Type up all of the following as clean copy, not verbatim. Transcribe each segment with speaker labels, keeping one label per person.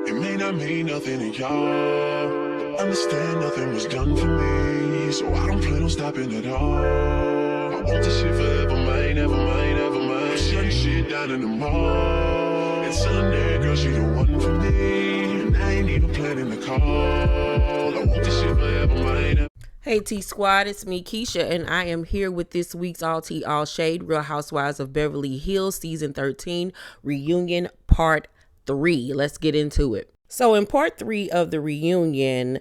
Speaker 1: It may not mean nothing to y'all, but understand nothing was done for me, so I don't plan on stopping at all. I want this shit forever, mine, ever mine, ever mine. I'm shutting shit down in the mall, and telling that girl she the one for me, and I ain't even planning the call. I want this shit forever, mine, ever.
Speaker 2: Hey T Squad, it's me Keisha, and I am here with this week's All Tea All Shade Real Housewives of Beverly Hills Season 13 Reunion Part 3. Let's get into it. So in Part 3 of the reunion,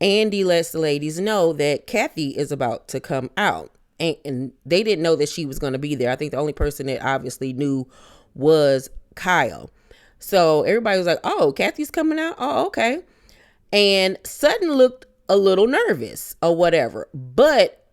Speaker 2: Andy lets the ladies know that Kathy is about to come out, and they didn't know that she was going to be there. I think the only person that obviously knew was Kyle. So everybody was like, oh, Kathy's coming out? Oh, okay. And Sutton looked a little nervous or whatever. But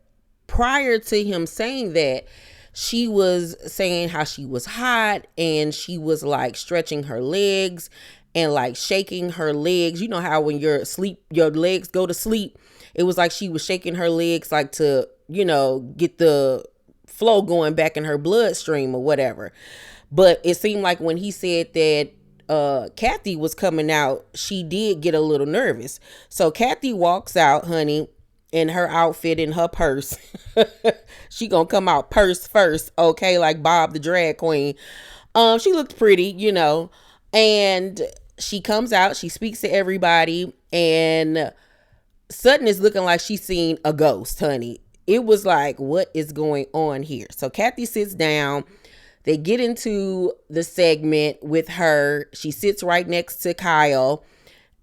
Speaker 2: prior to him saying that, she was saying how she was hot and she was like stretching her legs and like shaking her legs. You know how when you're asleep, your legs go to sleep. It was like she was shaking her legs like to, get the flow going back in her bloodstream or whatever. But it seemed like when he said that Kathy was coming out, she did get a little nervous. So Kathy walks out, honey, in her outfit and her purse. She gonna come out purse first, okay, like Bob the drag queen. She looked pretty, and she comes out, she speaks to everybody, and Sutton is looking like she's seen a ghost, honey. It was like, what is going on here? So Kathy sits down. They get into the segment with her. She sits right next to Kyle,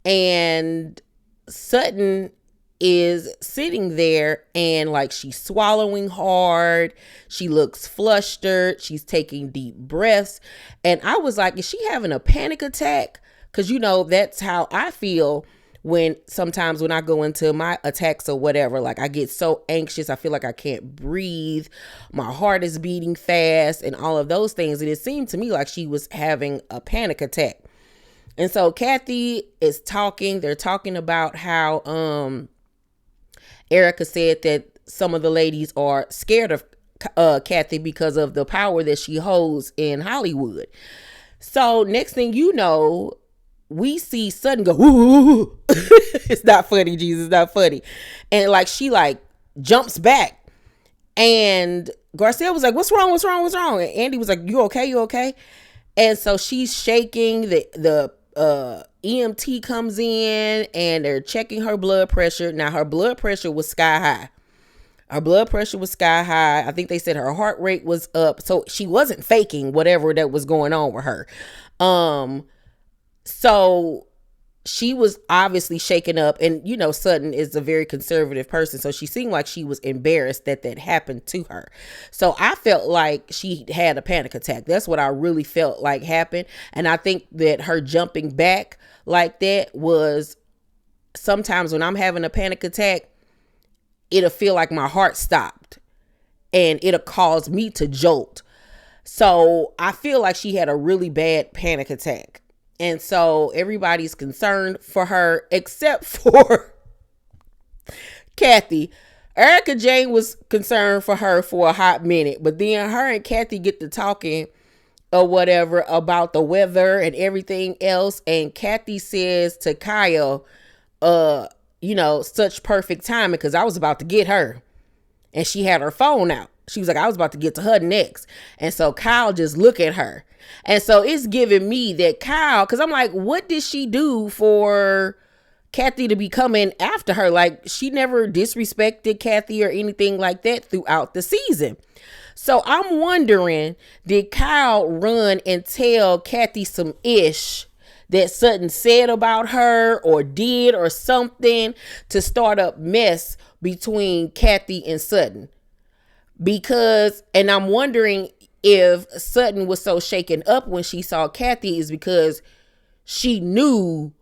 Speaker 2: and Sutton is sitting there and like she's swallowing hard. She looks flustered. She's taking deep breaths. And I was like, is she having a panic attack? Because, that's how I feel sometimes when I go into my attacks or whatever. Like I get so anxious. I feel like I can't breathe. My heart is beating fast and all of those things. And it seemed to me like she was having a panic attack. And so Kathy is talking. They're talking about how Erica said that some of the ladies are scared of Kathy because of the power that she holds in Hollywood. So next thing you know, we see Sutton go, ooh. It's not funny, Jesus, it's not funny. And like she like jumps back. And Garcelle was like, what's wrong? And Andy was like, you okay? And so she's shaking. The EMT comes in and they're checking her blood pressure. Now her blood pressure was sky high. I think they said her heart rate was up. So she wasn't faking whatever that was going on with her. So she was obviously shaken up, and Sutton is a very conservative person, so she seemed like she was embarrassed that happened to her. So I felt like she had a panic attack. That's what I really felt like happened. And I think that her jumping back like that was, sometimes when I'm having a panic attack, it'll feel like my heart stopped and it'll cause me to jolt. So I feel like she had a really bad panic attack. And so everybody's concerned for her except for Kathy. Erica Jane was concerned for her for a hot minute, but then her and Kathy get to talking or whatever about the weather and everything else. And Kathy says to Kyle, such perfect timing because I was about to get her. And she had her phone out. She was like, I was about to get to her next. And so Kyle just look at her. And so it's giving me that Kyle, because I'm like, what did she do for Kathy to be coming after her? Like, she never disrespected Kathy or anything like that throughout the season. So I'm wondering, did Kyle run and tell Kathy some ish that Sutton said about her or did or something to start up mess between Kathy and Sutton? Because, and I'm wondering if Sutton was so shaken up when she saw Kathy is because she knew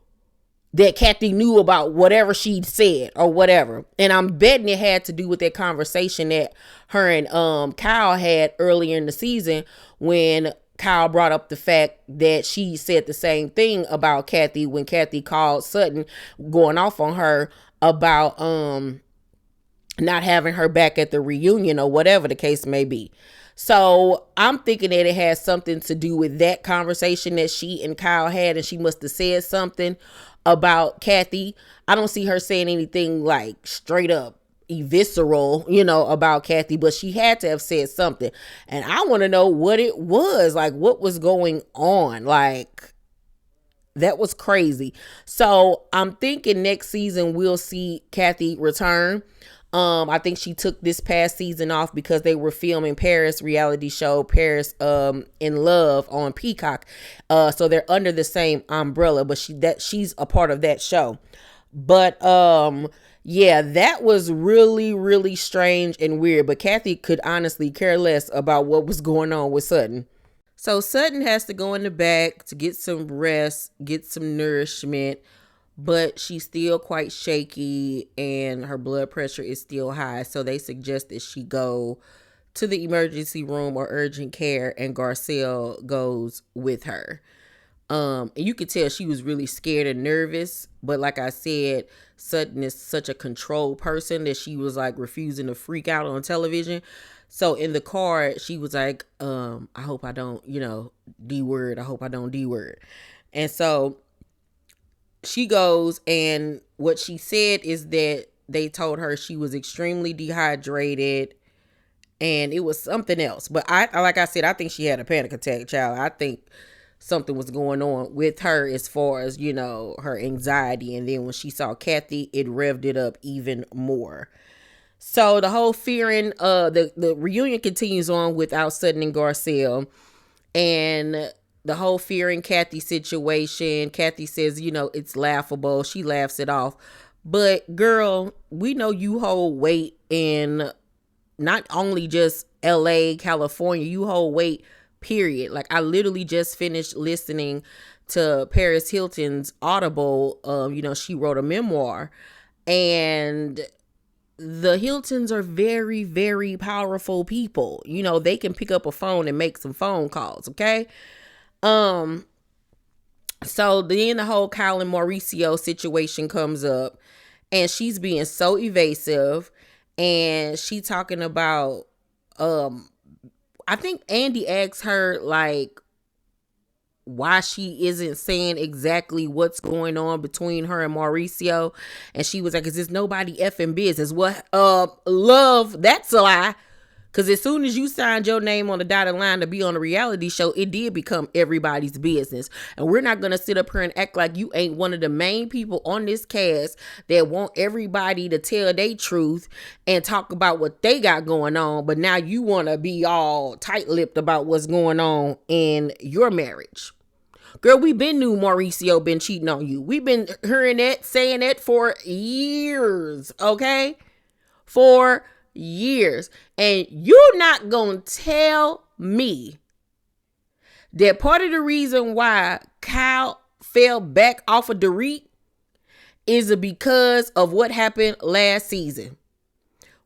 Speaker 2: that Kathy knew about whatever she'd said or whatever. And I'm betting it had to do with that conversation that her and Kyle had earlier in the season when Kyle brought up the fact that she said the same thing about Kathy when Kathy called Sutton going off on her about not having her back at the reunion or whatever the case may be. So I'm thinking that it has something to do with that conversation that she and Kyle had, and she must have said something about Kathy. I don't see her saying anything like straight up evisceral, about Kathy, but she had to have said something. And I want to know what it was, like what was going on. Like, that was crazy. So I'm thinking next season we'll see Kathy return. I think she took this past season off because they were filming Paris reality show, Paris in Love on Peacock. So they're under the same umbrella, but she's a part of that show. But yeah, that was really, really strange and weird. But Kathy could honestly care less about what was going on with Sutton. So Sutton has to go in the back to get some rest, get some nourishment, but she's still quite shaky and her blood pressure is still high. So they suggest that she go to the emergency room or urgent care, and Garcelle goes with her. And you could tell she was really scared and nervous, but like I said, Sutton is such a controlled person that she was like refusing to freak out on television. So in the car, she was like, I hope I don't, D word. I hope I don't D word. And so she goes, and what she said is that they told her she was extremely dehydrated and it was something else. But like I said, I think she had a panic attack, child. I think something was going on with her as far as, her anxiety. And then when she saw Kathy, it revved it up even more. So the whole fearing, the reunion continues on without Sutton and Garcelle, and the whole fearing Kathy situation. Kathy says, it's laughable. She laughs it off. But girl, we know you hold weight in not only just LA, California, you hold weight, period. Like, I literally just finished listening to Paris Hilton's Audible. She wrote a memoir, and the Hiltons are very, very powerful people. They can pick up a phone and make some phone calls. Okay. So then the whole Kyle and Mauricio situation comes up, and she's being so evasive, and she talking about, I think Andy asked her like why she isn't saying exactly what's going on between her and Mauricio. And she was like, is this nobody effing business? What? Love, that's a lie. Because as soon as you signed your name on the dotted line to be on a reality show, it did become everybody's business. And we're not going to sit up here and act like you ain't one of the main people on this cast that want everybody to tell their truth and talk about what they got going on. But now you want to be all tight-lipped about what's going on in your marriage. Girl, we been knew Mauricio been cheating on you. We've been hearing that, saying that for years, okay? For years. And you're not gonna tell me that part of the reason why Kyle fell back off of Dorit is because of what happened last season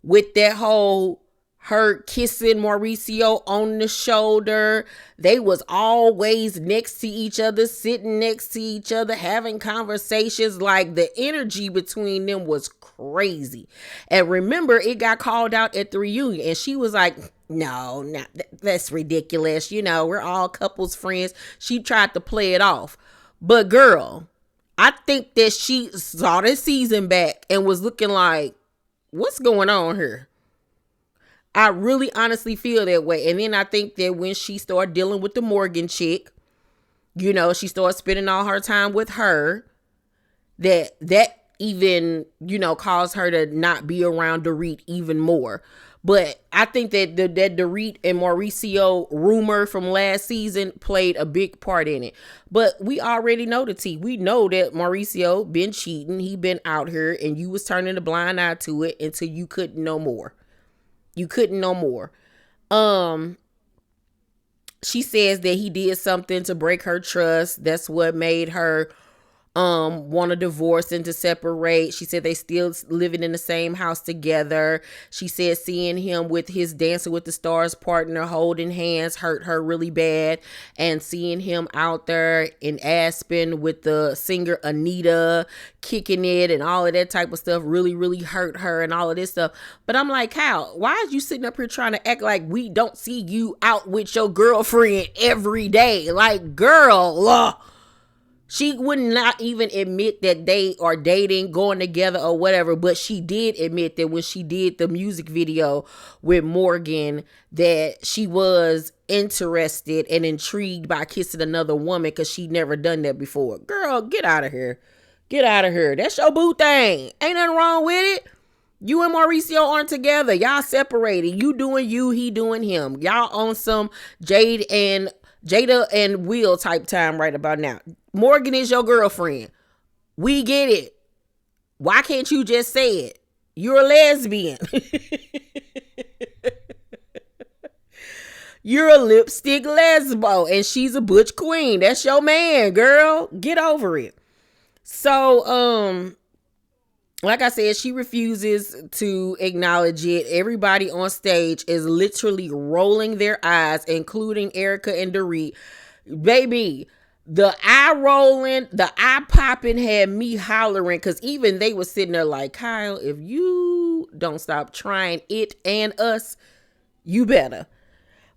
Speaker 2: with that whole her kissing Mauricio on the shoulder. They was always next to each other, sitting next to each other, having conversations. Like, the energy between them was crazy. And remember, it got called out at the reunion, and she was like, no, that's ridiculous. We're all couples friends. She tried to play it off. But girl, I think that she saw this season back and was looking like, what's going on here? I really honestly feel that way. And then I think that when she started dealing with the Morgan chick, she started spending all her time with her, that even, caused her to not be around Dorit even more. But I think that that Dorit and Mauricio rumor from last season played a big part in it. But we already know the tea. We know that Mauricio been cheating. He been out here, and you was turning a blind eye to it until you couldn't no more. You couldn't no more. She says that he did something to break her trust. That's what made her want to divorce and to separate. She said they still living in the same house together. She said seeing him with his Dancing with the Stars partner holding hands hurt her really bad, and seeing him out there in Aspen with the singer Anita kicking it and all of that type of stuff really hurt her and all of this stuff. But I'm like, Kyle, why is you sitting up here trying to act like we don't see you out with your girlfriend every day? Like, girl, she would not even admit that they are dating, going together or whatever, but she did admit that when she did the music video with Morgan that she was interested and intrigued by kissing another woman because she'd never done that before. Girl, get out of here. Get out of here. That's your boo thing. Ain't nothing wrong with it. You and Mauricio aren't together. Y'all separated. You doing you, he doing him. Y'all on some Jada and Will type time right about now. Morgan is your girlfriend. We get it. Why can't you just say it? You're a lesbian. You're a lipstick lesbo and she's a butch queen. That's your man, girl. Get over it. So, like I said, she refuses to acknowledge it. Everybody on stage is literally rolling their eyes, including Erica and Dorit. Baby, the eye rolling, the eye popping had me hollering because even they were sitting there like, Kyle, if you don't stop trying it and us, you better.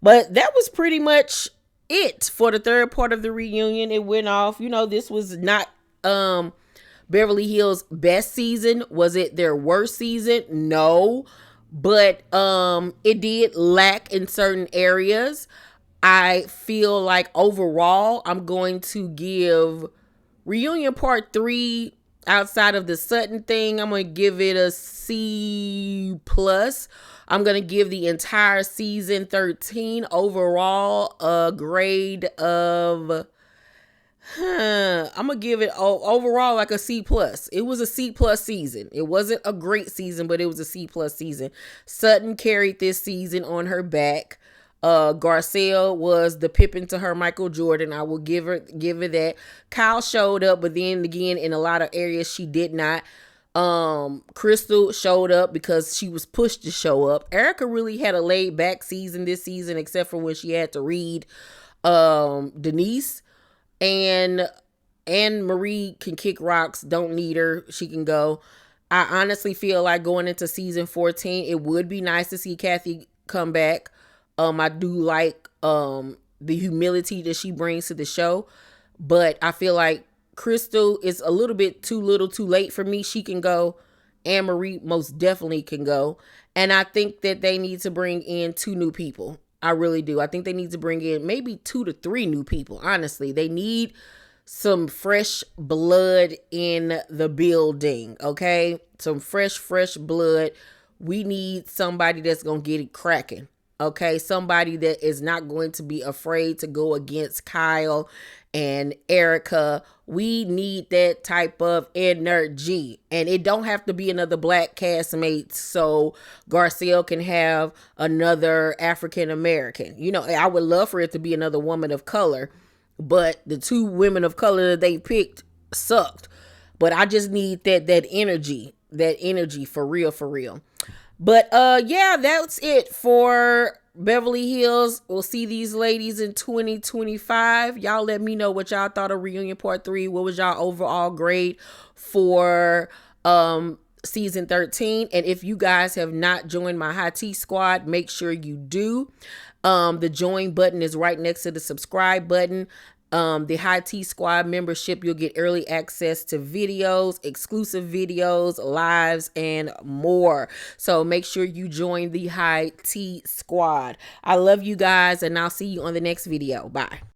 Speaker 2: But that was pretty much it for the third part of the reunion. It went off. You know, this was not Beverly Hills' best season. Was it their worst season? No. But it did lack in certain areas. I feel like overall, I'm going to give Reunion Part 3, outside of the Sutton thing, I'm going to give it a C+. I'm going to give the entire season 13 overall a grade of... I'm gonna give it overall like a C+. It was a C+ season. It wasn't a great season, but it was a C+ season. Sutton carried this season on her back. Garcelle was the Pippin to her Michael Jordan. I will give her that. Kyle showed up, but then again, in a lot of areas she did not. Crystal showed up because she was pushed to show up. Erica really had a laid back season this season, except for when she had to read Denise. And Marie can kick rocks. Don't need her. She can go. I honestly feel like going into season 14, it would be nice to see Kathy come back. I do like the humility that she brings to the show, but I feel like Crystal is a little bit too little too late for me. She can go. Anne Marie most definitely can go. And I think that they need to bring in 2 new people. I really do. I think they need to bring in maybe 2 to 3 new people. Honestly, they need some fresh blood in the building. Okay. Some fresh blood. We need somebody that's going to get it cracking. Okay. Somebody that is not going to be afraid to go against Kyle and Erica. We need that type of energy, and it don't have to be another black castmate so Garcelle can have another African American. You know, I would love for it to be another woman of color, but the 2 women of color that they picked sucked. But I just need that energy for real. But yeah, that's it for Beverly Hills. We'll see these ladies in 2025. Y'all let me know what y'all thought of Reunion Part 3. What was y'all overall grade for season 13? And if you guys have not joined my High Tea Squad, make sure you do. The join button is right next to the subscribe button. The High Tea Squad membership, you'll get early access to videos, exclusive videos, lives, and more. So make sure you join the High Tea Squad. I love you guys, and I'll see you on the next video. Bye.